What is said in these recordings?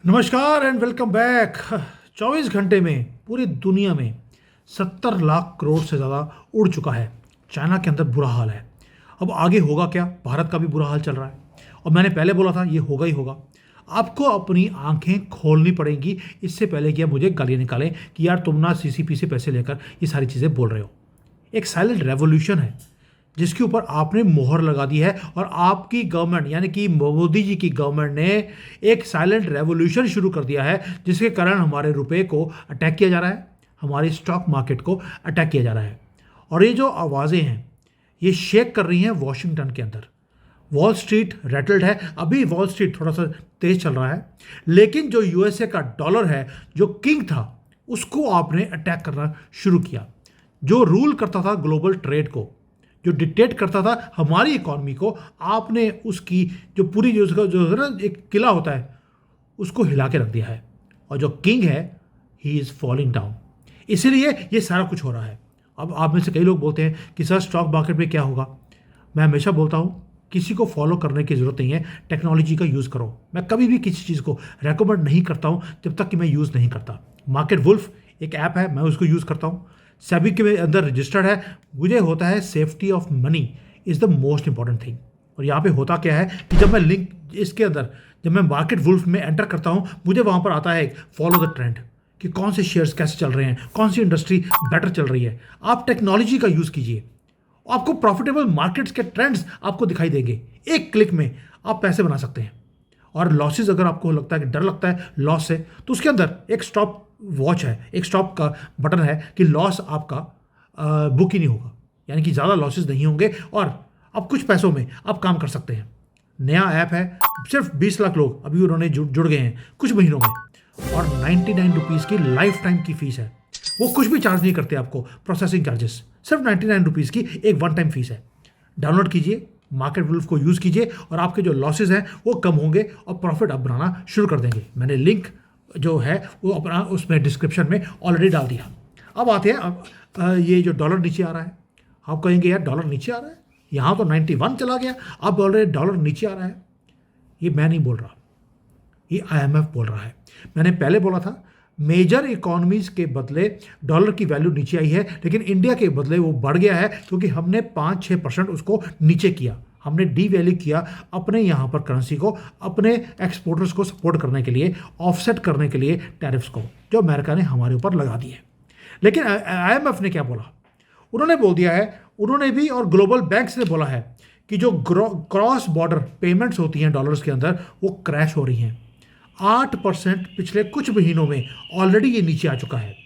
नमस्कार and welcome back. 24 घंटे में पूरी दुनिया में 70 लाख करोड़ से ज़्यादा उड़ चुका है। चाइना के अंदर बुरा हाल है। अब आगे होगा क्या? भारत का भी बुरा हाल चल रहा है और मैंने पहले बोला था ये होगा ही होगा। आपको अपनी आंखें खोलनी पड़ेंगी इससे पहले कि आप मुझे गालियाँ निकालें कि यार तुम ना सीसीपी से पैसे लेकर ये सारी चीज़ें बोल रहे हो। एक साइलेंट रेवोल्यूशन है जिसके ऊपर आपने मोहर लगा दी है और आपकी गवर्नमेंट यानी कि मोदी जी की गवर्नमेंट ने एक साइलेंट रेवोल्यूशन शुरू कर दिया है जिसके कारण हमारे रुपए को अटैक किया जा रहा है, हमारी स्टॉक मार्केट को अटैक किया जा रहा है। और ये जो आवाज़ें हैं ये शेक कर रही हैं वॉशिंगटन के अंदर। वॉल स्ट्रीट रेटल्ड है। अभी वॉल स्ट्रीट थोड़ा सा तेज चल रहा है, लेकिन जो यूएसए का डॉलर है जो किंग था उसको आपने अटैक करना शुरू किया। जो रूल करता था ग्लोबल ट्रेड को, जो डिक्टेट करता था हमारी इकॉनमी को, आपने उसकी जो पूरी जो उसका जो है ना एक किला होता है उसको हिला के रख दिया है। और जो किंग है ही इज़ फॉलिंग डाउन। इसीलिए ये सारा कुछ हो रहा है। अब आप में से कई लोग बोलते हैं कि सर स्टॉक मार्केट में क्या होगा। मैं हमेशा बोलता हूँ किसी को फॉलो करने की ज़रूरत नहीं है, टेक्नोलॉजी का यूज़ करो। मैं कभी भी किसी चीज़ को रेकमेंड नहीं करता हूँ जब तक कि मैं यूज़ नहीं करता। मार्केट वुल्फ एक ऐप है, मैं उसको यूज़ करता हूँ। सेबी के अंदर रजिस्टर्ड है। मुझे होता है safety of money is the most important thing. और यहाँ पे होता क्या है कि जब मैं लिंक इसके अंदर जब मैं मार्केट वुल्फ में एंटर करता हूँ मुझे वहाँ पर आता है फॉलो द ट्रेंड कि कौन से शेयर्स कैसे चल रहे हैं, कौन सी इंडस्ट्री बेटर चल रही है। आप टेक्नोलॉजी का यूज़ कीजिए, आपको प्रॉफिटेबल मार्केट्स के ट्रेंड्स आपको दिखाई देंगे। एक क्लिक में आप पैसे बना सकते हैं। और लॉसेस अगर आपको लगता है कि डर लगता है लॉस से, तो उसके अंदर एक स्टॉप वॉच है, एक स्टॉप का बटन है कि लॉस आपका बुक ही नहीं होगा, यानी कि ज़्यादा लॉसेस नहीं होंगे और अब कुछ पैसों में आप काम कर सकते हैं। नया ऐप है, सिर्फ 20 लाख लोग अभी उन्होंने जुड़ गए हैं कुछ महीनों में, और 99 रुपीज़ की लाइफ टाइम की फीस है। वो कुछ भी चार्ज नहीं करते आपको, प्रोसेसिंग चार्जेस सिर्फ 99 रुपीज़ की एक वन टाइम फीस है। डाउनलोड कीजिए, मार्केट वुल्फ को यूज़ कीजिए और आपके जो लॉसेज हैं वो कम होंगे और प्रॉफिट आप बनाना शुरू कर देंगे। मैंने लिंक जो है वो अपना उसमें डिस्क्रिप्शन में ऑलरेडी डाल दिया। अब आते हैं अब ये जो डॉलर नीचे आ रहा है, आप कहेंगे यार डॉलर नीचे आ रहा है, यहाँ तो 91 चला गया, अब ऑलरेडी डॉलर नीचे आ रहा है। ये मैं नहीं बोल रहा, ये आईएमएफ बोल रहा है। मैंने पहले बोला था मेजर इकोनॉमीज के बदले डॉलर की वैल्यू नीचे आई है, लेकिन इंडिया के बदले वो बढ़ गया है क्योंकि हमने 5-6% उसको नीचे किया। हमने डी वैल्यू किया अपने यहाँ पर करेंसी को, अपने एक्सपोर्टर्स को सपोर्ट करने के लिए, ऑफसेट करने के लिए टैरिफ्स को जो अमेरिका ने हमारे ऊपर लगा दिए। लेकिन आईएमएफ ने क्या बोला? उन्होंने बोल दिया है, उन्होंने भी और ग्लोबल बैंक्स ने बोला है कि जो क्रॉस बॉर्डर पेमेंट्स होती हैं डॉलर्स के अंदर वो क्रैश हो रही हैं। 8% पिछले कुछ महीनों में ऑलरेडी ये नीचे आ चुका है।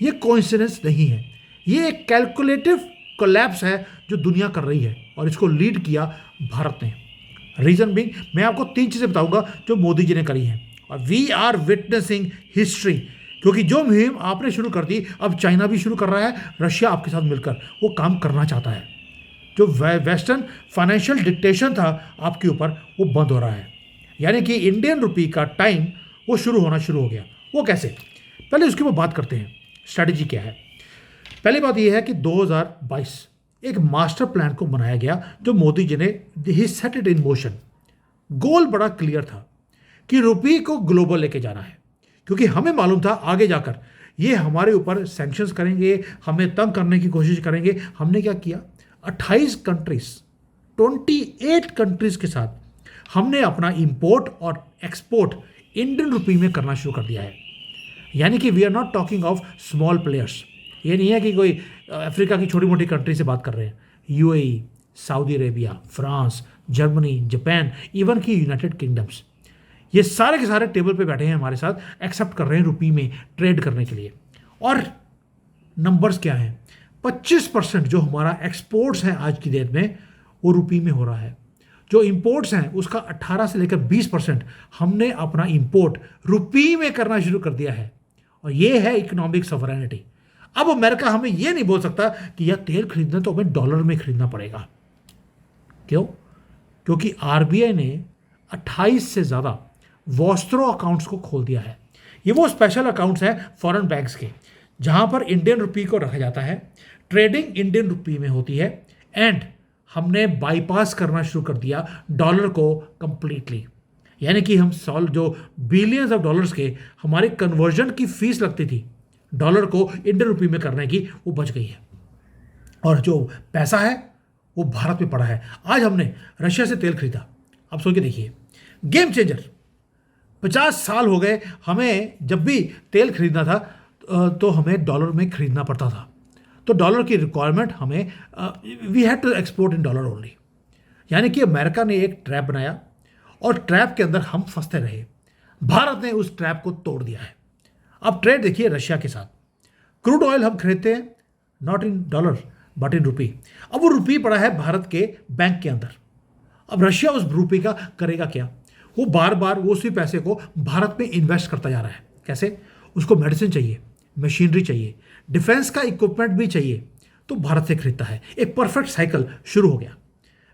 ये कोइंसिडेंस नहीं है, ये एक कैलकुलेटिव कोलैप्स है जो दुनिया कर रही है और इसको लीड किया भारत ने। रीजन बिंग मैं आपको 3 चीज़ें बताऊंगा जो मोदी जी ने करी हैं। और वी आर विटनेसिंग हिस्ट्री, क्योंकि जो मुहिम आपने शुरू कर दी अब चाइना भी शुरू कर रहा है, रशिया आपके साथ मिलकर वो काम करना चाहता है। जो वेस्टर्न फाइनेंशियल डिक्टेशन था आपके ऊपर वो बंद हो रहा है, यानी कि इंडियन रुपी का टाइम वो शुरू हो गया। वो कैसे? पहले उसकी वो बात करते हैं, स्ट्रैटेजी क्या है। पहली बात यह है कि 2022 एक मास्टर प्लान को बनाया गया जो मोदी जी ने ही सेट इट इन मोशन। गोल बड़ा क्लियर था कि रुपी को ग्लोबल लेके जाना है, क्योंकि हमें मालूम था आगे जाकर ये हमारे ऊपर सैंक्शंस करेंगे, हमें तंग करने की कोशिश करेंगे। हमने क्या किया? 28 कंट्रीज, 28 कंट्रीज के साथ हमने अपना इंपोर्ट और एक्सपोर्ट इंडियन रुपी में करना शुरू कर दिया है। यानी कि we are not talking of small players. ये नहीं है कि कोई अफ्रीका की छोटी मोटी कंट्री से बात कर रहे हैं। UAE, Saudi Arabia, France, Germany, Japan, even की यूनाइटेड किंगडम्स, ये सारे के सारे टेबल पे बैठे हैं हमारे साथ, एक्सेप्ट कर रहे हैं रुपी में ट्रेड करने के लिए। और नंबर्स क्या हैं? 25% जो हमारा एक्सपोर्ट्स हैं आज की डेट में वो रुपी में हो रहा है। जो इंपोर्ट्स हैं उसका 18 से लेकर 20% हमने अपना इंपोर्ट रुपी में करना शुरू कर दिया है। और ये है इकोनॉमिक सॉवरेनिटी। अब अमेरिका हमें ये नहीं बोल सकता कि यह तेल खरीदना तो हमें डॉलर में खरीदना पड़ेगा। क्यों? क्योंकि आरबीआई ने 28 से ज़्यादा वॉस्त्रो अकाउंट्स को खोल दिया है। ये वो स्पेशल अकाउंट्स हैं फॉरेन बैंक्स के जहां पर इंडियन रुपी को रखा जाता है, ट्रेडिंग इंडियन रुपी में होती है, एंड हमने बाईपास करना शुरू कर दिया डॉलर को कंप्लीटली। यानी कि हम सॉल्व जो बिलियंस ऑफ डॉलर्स के हमारे कन्वर्जन की फीस लगती थी डॉलर को इंडियन रुपी में करने की, वो बच गई है। और जो पैसा है वो भारत में पड़ा है। आज हमने रशिया से तेल खरीदा, अब सोच के देखिए, गेम चेंजर। 50 साल हो गए हमें, जब भी तेल खरीदना था तो हमें डॉलर में खरीदना पड़ता था, तो डॉलर की रिक्वायरमेंट हमें, we had to export in dollar only. यानी कि अमेरिका ने एक ट्रैप बनाया और ट्रैप के अंदर हम फंसते रहे। भारत ने उस ट्रैप को तोड़ दिया है। अब ट्रेड देखिए रशिया के साथ, क्रूड ऑयल हम खरीदते हैं not in dollar but in rupee. अब वो रुपी पड़ा है भारत के बैंक के अंदर। अब रशिया उस रुपी का करेगा क्या? वो बार बार वो उसी पैसे को भारत में इन्वेस्ट करता जा रहा है। कैसे? उसको मेडिसिन चाहिए, मशीनरी चाहिए, डिफेंस का इक्विपमेंट भी चाहिए, तो भारत से खरीदता है। एक परफेक्ट साइकिल शुरू हो गया।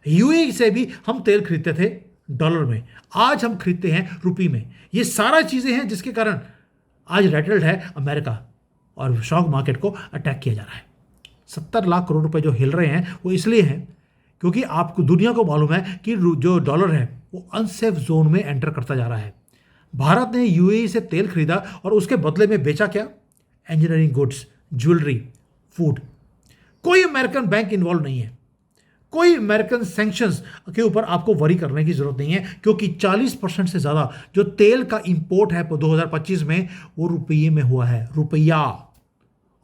यूएई से भी हम तेल खरीदते थे डॉलर में, आज हम खरीदते हैं रुपी में। ये सारा चीज़ें हैं जिसके कारण आज रेटल्ड है अमेरिका और स्टॉक मार्केट को अटैक किया जा रहा है। 70 लाख करोड़ रुपए जो हिल रहे हैं वो इसलिए हैं क्योंकि आपको, दुनिया को मालूम है कि जो डॉलर है वो अनसेफ जोन में एंटर करता जा रहा है। भारत ने यूएई से तेल खरीदा और उसके बदले में बेचा क्या? Engineering goods, jewellery, food. कोई अमेरिकन बैंक इन्वॉल्व नहीं है, कोई अमेरिकन सैंक्शंस के ऊपर आपको वरी करने की जरूरत नहीं है, क्योंकि 40% से ज़्यादा जो तेल का इंपोर्ट है 2025 में वो रुपये में हुआ है, रुपया।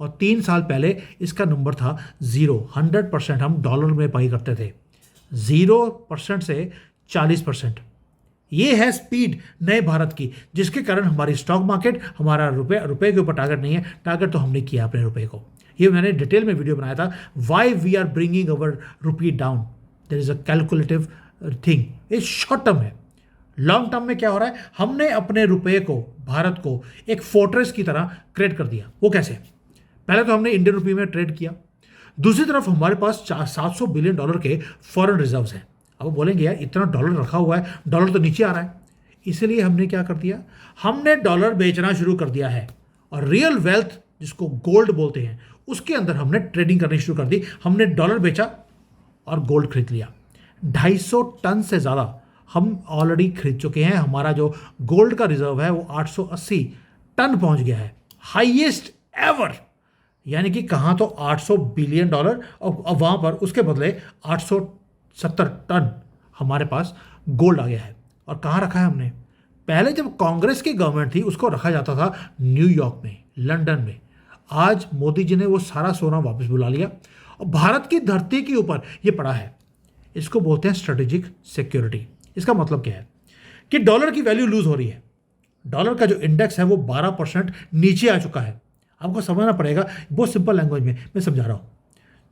और 3 साल पहले इसका नंबर था 0। 100% हम डॉलर में बाई करते थे, 0% से 40%। ये है स्पीड नए भारत की, जिसके कारण हमारी स्टॉक मार्केट, हमारा रुपए के ऊपर टारगेट नहीं है। टारगेट तो हमने किया अपने रुपए को। ये मैंने डिटेल में वीडियो बनाया था, why we are bringing our rupee down. There is a calculative thing. ये शॉर्ट टर्म है। लॉन्ग टर्म में क्या हो रहा है? हमने अपने रुपए को, भारत को, एक फोर्ट्रेस की तरह क्रिएट कर दिया। वो कैसे? पहले तो हमने इंडियन रुपी में ट्रेड किया, दूसरी तरफ हमारे पास 700 बिलियन डॉलर के फॉरेन रिजर्व्स हैं। अब बोलेंगे यार इतना डॉलर रखा हुआ है, डॉलर तो नीचे आ रहा है। इसलिए हमने क्या कर दिया? हमने डॉलर बेचना शुरू कर दिया है और रियल वेल्थ, जिसको गोल्ड बोलते हैं, उसके अंदर हमने ट्रेडिंग करनी शुरू कर दी। हमने डॉलर बेचा और गोल्ड खरीद लिया। 250 टन से ज़्यादा हम ऑलरेडी खरीद चुके हैं। हमारा जो गोल्ड का रिजर्व है वो 880 टन पहुंच गया है, हाईएस्ट एवर। यानी कि कहाँ तो 800 बिलियन डॉलर और वहाँ पर उसके बदले 870 टन हमारे पास गोल्ड आ गया है। और कहाँ रखा है हमने? पहले जब कांग्रेस की गवर्नमेंट थी उसको रखा जाता था न्यूयॉर्क में, लंदन में। आज मोदी जी ने वो सारा सोना वापस बुला लिया और भारत की धरती के ऊपर ये पड़ा है। इसको बोलते हैं स्ट्रेटेजिक सिक्योरिटी। इसका मतलब क्या है? कि डॉलर की वैल्यू लूज हो रही है। डॉलर का जो इंडेक्स है वो 12% नीचे आ चुका है। आपको समझना पड़ेगा, बहुत सिंपल लैंग्वेज में मैं समझा रहा हूँ।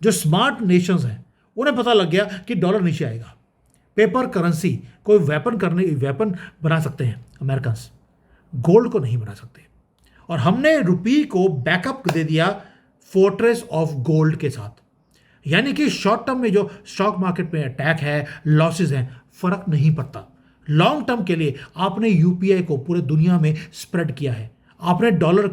जो स्मार्ट नेशंस हैं उन्हें पता लग गया कि डॉलर नीचे आएगा। पेपर करेंसी, कोई वेपन बना सकते हैं अमेरिकन, गोल्ड को नहीं बना सकते। और हमने रुपी को बैकअप दे दिया फोर्ट्रेस ऑफ गोल्ड के साथ। यानी कि शॉर्ट टर्म में जो स्टॉक मार्केट में अटैक है, लॉसेस हैं, फर्क नहीं पड़ता। लॉन्ग टर्म के लिए आपने यूपीआई को पूरे दुनिया में स्प्रेड किया है। आपने डॉलर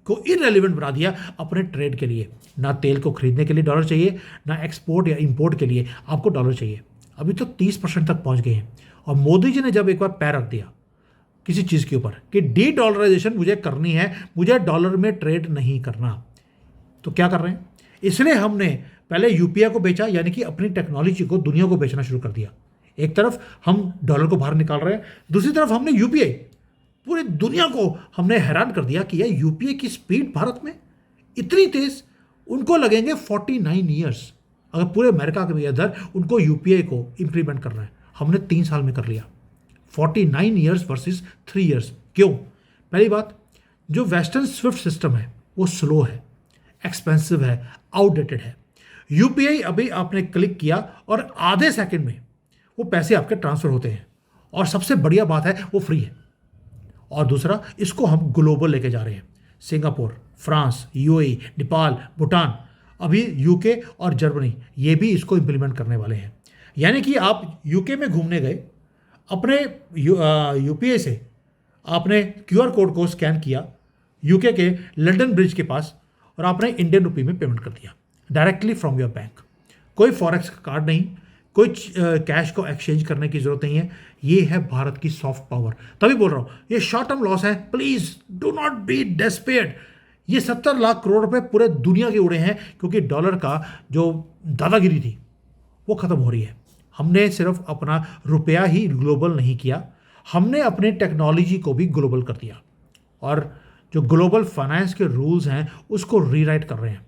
को इररेलेवेंट बना दिया अपने ट्रेड के लिए। ना तेल को खरीदने के लिए डॉलर चाहिए, ना एक्सपोर्ट या इंपोर्ट के लिए आपको डॉलर चाहिए। अभी तो 30% तक पहुंच गए हैं। और मोदी जी ने जब एक बार पैर रख दिया किसी चीज़ के ऊपर कि डी डॉलराइजेशन मुझे करनी है, मुझे डॉलर में ट्रेड नहीं करना, तो क्या कर रहे हैं? इसलिए हमने पहले यूपीआई को बेचा, यानी कि अपनी टेक्नोलॉजी को दुनिया को बेचना शुरू कर दिया। एक तरफ हम डॉलर को बाहर निकाल रहे हैं, दूसरी तरफ हमने यूपीआई, पूरी दुनिया को हमने हैरान कर दिया कि यह यूपीआई की स्पीड भारत में इतनी तेज। उनको लगेंगे 49 ईयर्स, अगर पूरे अमेरिका के अंदर उनको यूपीआई को इंप्लीमेंट करना है। हमने 3 साल में कर लिया। 49 ईयर्स वर्सेस 3 ईयर्स। क्यों? पहली बात, जो वेस्टर्न स्विफ्ट सिस्टम है वो स्लो है, एक्सपेंसिव है, आउटडेटेड है। यूपीआई अभी आपने क्लिक किया और आधे सेकंड में वो पैसे आपके ट्रांसफर होते हैं। और सबसे बढ़िया बात है वो फ्री है। और दूसरा, इसको हम ग्लोबल लेके जा रहे हैं। Singapore, France, UAE, Nepal, Bhutan, अभी यूके और जर्मनी, ये भी इसको इम्प्लीमेंट करने वाले हैं। यानी कि आप यूके में घूमने गए, अपने यूपीआई से आपने क्यूआर कोड को स्कैन किया यूके के लंदन ब्रिज के पास और आपने इंडियन रुपी में पेमेंट कर दिया डायरेक्टली फ्रॉम योर बैंक। कोई फॉरेक्स कार्ड नहीं, कोई कैश को एक्सचेंज करने की जरूरत नहीं है। ये है भारत की सॉफ्ट पावर। तभी बोल रहा हूं ये शॉर्ट टर्म लॉस है, please do not be desperate. ये 70 लाख करोड़ रुपए पूरे दुनिया के उड़े हैं क्योंकि डॉलर का जो दादागिरी थी वो खत्म हो रही है। हमने सिर्फ अपना रुपया ही ग्लोबल नहीं किया, हमने अपने टेक्नोलॉजी को भी ग्लोबल कर दिया और जो ग्लोबल फाइनेंस के रूल्स हैं उसको रीराइट कर रहे हैं।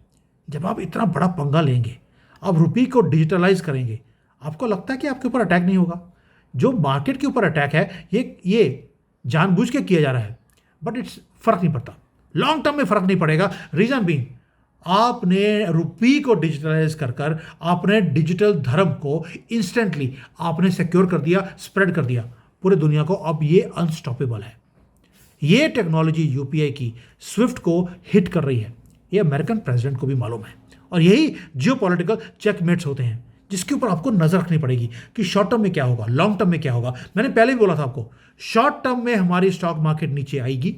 जब आप इतना बड़ा पंगा लेंगे, आप रुपये को डिजिटलाइज करेंगे, आपको लगता है कि आपके ऊपर अटैक नहीं होगा? जो मार्केट के ऊपर अटैक है ये जानबूझ के किया जा रहा है, बट इट्स फर्क नहीं पड़ता, लॉन्ग टर्म में फर्क नहीं पड़ेगा। रीजन बीइंग आपने रुपये को डिजिटलाइज कर आपने डिजिटल धर्म को इंस्टेंटली आपने सिक्योर कर दिया, स्प्रेड कर दिया पूरे दुनिया को। अब ये अनस्टॉपेबल है। ये टेक्नोलॉजी यूपीआई की स्विफ्ट को हिट कर रही है, ये अमेरिकन प्रेसिडेंट को भी मालूम है। और यही जियोपॉलिटिकल चेकमेट्स होते हैं जिसके ऊपर आपको नजर रखनी पड़ेगी कि शॉर्ट टर्म में क्या होगा, लॉन्ग टर्म में क्या होगा। मैंने पहले भी बोला था आपको, शॉर्ट टर्म में हमारी स्टॉक मार्केट नीचे आएगी,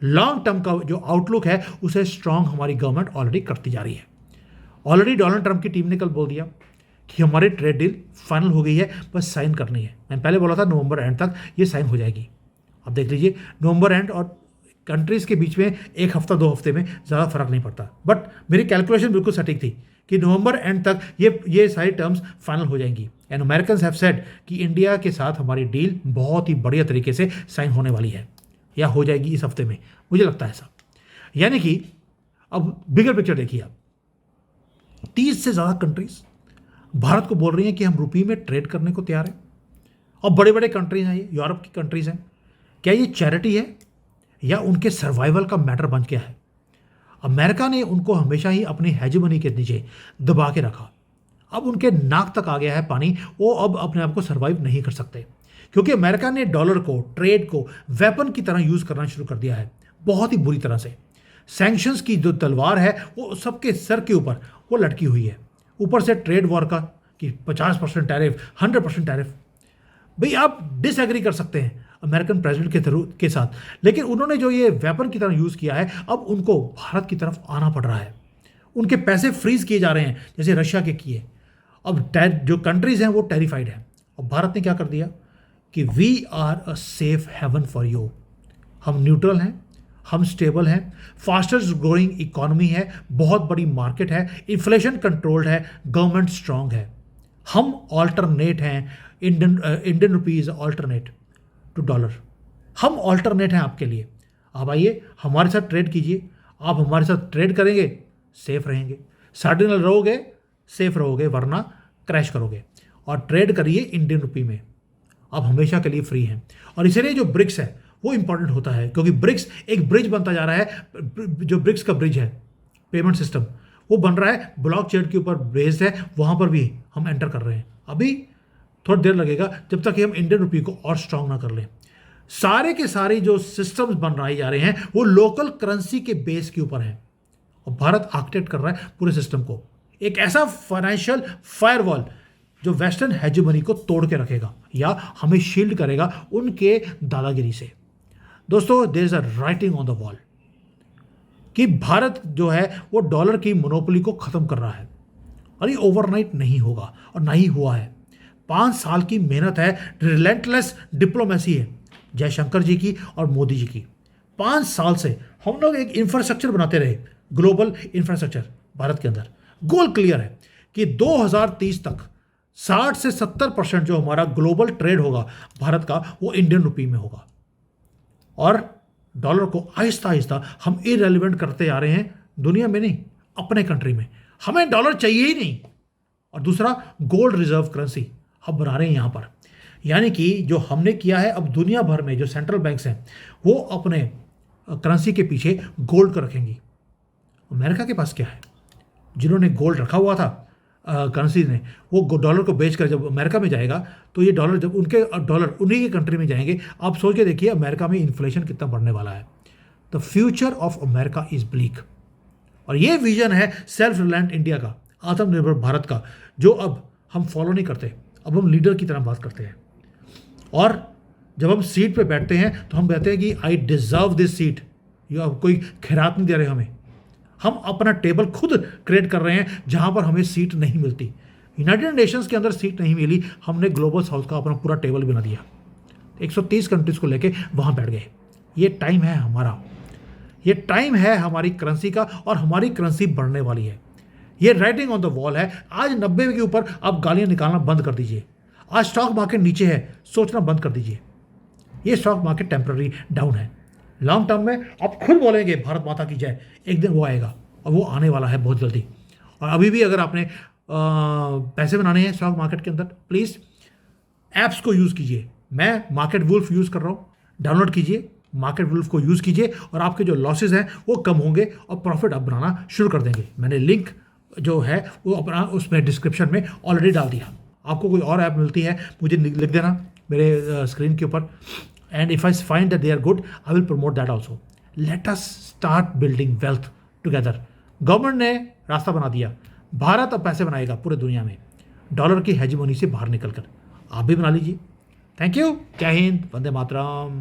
लॉन्ग टर्म का जो आउटलुक है उसे स्ट्रांग हमारी गवर्नमेंट ऑलरेडी करती जा रही है। ऑलरेडी डोनाल्ड ट्रंप की टीम ने कल बोल दिया कि हमारी ट्रेड डील फाइनल हो गई है, बस साइन करनी है। मैंने पहले बोला था नवंबर एंड तक ये साइन हो जाएगी। अब देख लीजिए, नवंबर एंड और कंट्रीज़ के बीच में 1 हफ्ता 2 हफ्ते में ज़्यादा फर्क नहीं पड़ता, बट मेरी कैलकुलेशन बिल्कुल सटीक थी कि नवंबर एंड तक ये सारी टर्म्स फाइनल हो जाएंगी। एंड अमेरिकन्स हैव सेड कि इंडिया के साथ हमारी डील बहुत ही बढ़िया तरीके से साइन होने वाली है या हो जाएगी इस हफ्ते में, मुझे लगता है ऐसा। यानी कि अब बिगर पिक्चर देखिए आप, 30 से ज़्यादा कंट्रीज भारत को बोल रही हैं कि हम रुपये में ट्रेड करने को तैयार हैं। और बड़े बड़े कंट्रीज हैं, ये यूरोप की कंट्रीज हैं। क्या ये चैरिटी है या उनके सर्वाइवल का मैटर बन गया है? अमेरिका ने उनको हमेशा ही अपनी हेजेमनी के नीचे दबा के रखा, अब उनके नाक तक आ गया है पानी, वो अब अपने आप को सर्वाइव नहीं कर सकते क्योंकि अमेरिका ने डॉलर को, ट्रेड को वेपन की तरह यूज़ करना शुरू कर दिया है, बहुत ही बुरी तरह से। सैंक्शंस की जो तलवार है वो सबके सर के ऊपर वो लटकी हुई है, ऊपर से ट्रेड वॉर का कि 50% टैरिफ, 100% टैरिफ। भाई आप डिसएग्री कर सकते हैं अमेरिकन प्रेसिडेंट के साथ, लेकिन उन्होंने जो ये वेपन की तरह यूज़ किया है, अब उनको भारत की तरफ आना पड़ रहा है। उनके पैसे फ्रीज किए जा रहे हैं जैसे रशिया के किए। अब जो कंट्रीज हैं वो टेरिफाइड हैं। और भारत ने क्या कर दिया कि we are a safe haven for you. हम न्यूट्रल हैं, हम स्टेबल हैं, फास्टेस्ट ग्रोइंग इकोनॉमी है, बहुत बड़ी मार्केट है, इन्फ्लेशन कंट्रोल्ड है, गवर्नमेंट स्ट्रांग है, हम ऑल्टरनेट हैं, Indian rupees alternate to dollar, हम ऑल्टरनेट हैं आपके लिए। आप आइए हमारे साथ ट्रेड कीजिए, आप हमारे साथ ट्रेड करेंगे सेफ रहेंगे, सार्डिनल रहोगे सेफ रहोगे, वरना क्रैश करोगे। और ट्रेड करिए इंडियन रुपी में, आप हमेशा के लिए फ्री हैं। और इसलिए जो ब्रिक्स है वो इंपॉर्टेंट होता है क्योंकि ब्रिक्स एक ब्रिज बनता जा रहा है। जो ब्रिक्स का ब्रिज है पेमेंट सिस्टम वो बन रहा है, ब्लॉकचेन के ऊपर बेस्ड है, वहाँ पर भी हम एंटर कर रहे हैं। अभी थोड़ी देर लगेगा जब तक कि हम इंडियन रुपी को और स्ट्रांग ना कर लें। सारे के सारे जो सिस्टम्स बनाए जा रहे हैं वो लोकल करेंसी के बेस के ऊपर हैं और भारत आर्किटेक्ट कर रहा है पूरे सिस्टम को, एक ऐसा फाइनेंशियल फायरवॉल जो वेस्टर्न हेजेमनी को तोड़ के रखेगा या हमें शील्ड करेगा उनके दादागिरी से। दोस्तों, there is a writing on the wall कि भारत जो है वो डॉलर की मोनोपोली को खत्म कर रहा है और ये ओवरनाइट नहीं होगा और ना ही हुआ है। 5 साल की मेहनत है, रिलेंटलेस डिप्लोमेसी है जयशंकर जी की और मोदी जी की। 5 साल से हम लोग एक इंफ्रास्ट्रक्चर बनाते रहे, ग्लोबल इंफ्रास्ट्रक्चर भारत के अंदर। गोल क्लियर है कि 2030 तक 60 से 70% जो हमारा ग्लोबल ट्रेड होगा भारत का वो इंडियन रुपी में होगा और डॉलर को आहिस्ता आहिस्ता हम इरेलीवेंट करते जा रहे हैं, दुनिया में नहीं अपने कंट्री में। हमें डॉलर चाहिए ही नहीं। और दूसरा, गोल्ड रिजर्व करेंसी हम बना रहे हैं यहाँ पर, यानी कि जो हमने किया है अब दुनिया भर में जो सेंट्रल बैंक्स हैं वो अपने करेंसी के पीछे गोल्ड को रखेंगी। अमेरिका के पास क्या है? जिन्होंने गोल्ड रखा हुआ था करेंसी ने, वो डॉलर को बेचकर जब अमेरिका में जाएगा तो ये डॉलर जब उनके डॉलर उन्हीं की कंट्री में जाएंगे, आप सोच के देखिए अमेरिका में इन्फ्लेशन कितना बढ़ने वाला है। The future of America is bleak. और ये विजन है सेल्फ रिलायंट इंडिया का, आत्मनिर्भर भारत का, जो अब हम फॉलो नहीं करते, अब हम लीडर की तरह बात करते हैं। और जब हम सीट पे बैठते हैं तो हम कहते हैं कि आई डिजर्व दिस सीट। ये अब कोई खैरात नहीं दे रहे हमें, हम अपना टेबल खुद क्रिएट कर रहे हैं जहां पर हमें सीट नहीं मिलती। यूनाइटेड नेशंस के अंदर सीट नहीं मिली, हमने ग्लोबल साउथ का अपना पूरा टेबल बना दिया, 130 कंट्रीज़ को लेके वहाँ बैठ गए। ये टाइम है हमारा, ये टाइम है हमारी करेंसी का, और हमारी करेंसी बढ़ने वाली है। ये राइटिंग ऑन द वॉल है। आज 90 के ऊपर आप गालियाँ निकालना बंद कर दीजिए। आज स्टॉक मार्केट नीचे है, सोचना बंद कर दीजिए। ये स्टॉक मार्केट टेम्पररी डाउन है। लॉन्ग टर्म में आप खुद बोलेंगे भारत माता की जय, एक दिन वो आएगा, और वो आने वाला है बहुत जल्दी। और अभी भी अगर आपने पैसे बनाने हैं स्टॉक मार्केट के अंदर, प्लीज़ ऐप्स को यूज़ कीजिए। मैं मार्केट वुल्फ यूज़ कर रहा हूँ, डाउनलोड कीजिए, मार्केट वुल्फ को यूज़ कीजिए, और आपके जो लॉसेज हैं वो कम होंगे और प्रॉफिट आप बनाना शुरू कर देंगे। मैंने लिंक जो है वो अपना उसमें डिस्क्रिप्शन में ऑलरेडी डाल दिया। आपको कोई और ऐप मिलती है मुझे लिख देना मेरे स्क्रीन के ऊपर, and if I find that they are good I will promote that also. Let us start building wealth together. Government ने रास्ता बना दिया, भारत अब पैसे बनाएगा पूरे दुनिया में डॉलर की हेजिमोनी से बाहर निकलकर। आप भी बना लीजिए। Thank you. जय हिंद, वंदे मातरम।